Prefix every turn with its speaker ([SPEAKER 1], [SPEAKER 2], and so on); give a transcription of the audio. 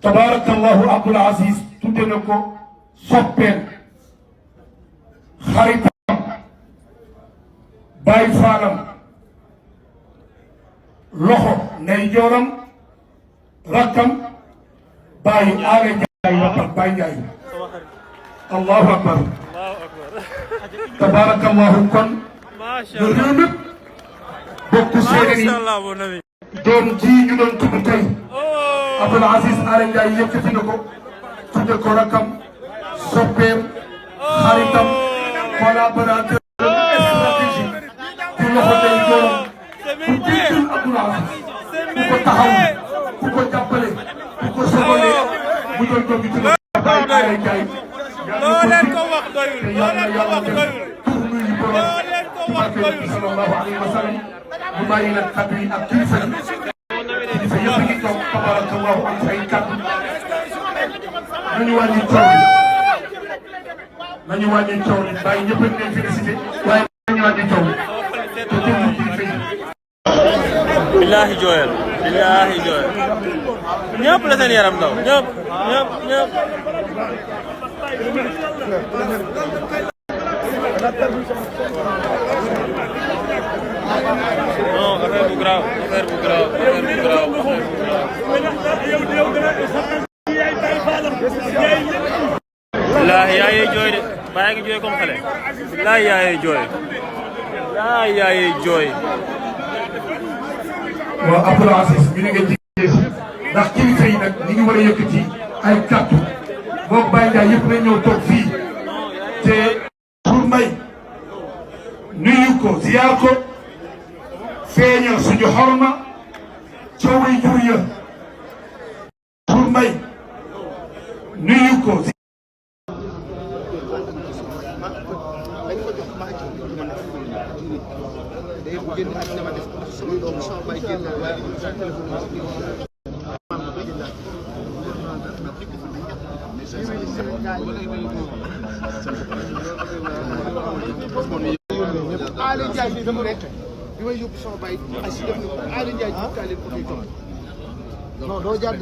[SPEAKER 1] tabarakallahu Abdoul Aziz tudde na ko soppeem xaritam Baay Faalam loxo ndey jooram rakkam Baay Aale Njaay rakkam Baay Njaay allahu akbar tabarakallahu kon ñu réew mépp bokk séeréer yi doom ji ñu doon tudd tey Abdoul Aziz Aale Njaay yëkkati na ko tudde ko rakkam soppeem xaritam collaborateur stratégique ci loxo day jooram ku jiitul Abdoul Aziz ku ko taxaw ku ko jàppale ku ko sogole mu doon doom bi tudde Baay Aale Njaay
[SPEAKER 2] loo leen ko wax doyul loo leen ko wax doyul
[SPEAKER 1] loo leen ko wax doyul sallallahu alayhi wa sallam mu bàyyi nag kaddu yi ak kilifa yi kilifa yëpp ngi toog tabarakallahu am say kaddu nañu wàññi coow li nañu wàññi coow li bàyyi ñëpp a leen félicité waaye nañu wàññi coow li te déglu kilifa yi.
[SPEAKER 2] billahi jooyal billahi jooyal ñëpp la seen yaram daw ñëpp ñëpp ñëpp. non affaire bu grave affaire bu grave affaire bu grave. billahi yaayee jooy de bàyyi ngi jooy comme xale. billahi yaayee jooy. billahi yaayee jooy.
[SPEAKER 1] waaw Abdoul Aziz ñu ne nga jigéen si ndax kilifa yi nag ñi ngi war a yëkkati ay kàddu moom Baye Ndiaye yëpp nañ ñëw toog fii te pour may nuyu ko ziyaar ko feeñal suñu xorma ca way jur ya pour may nuyu ko
[SPEAKER 3] Aale Njaay bi dama nekk bi may yóbbu sama baay ay si def na ko Aale Njaay bi kaa leen ko koy topp non doo jàdd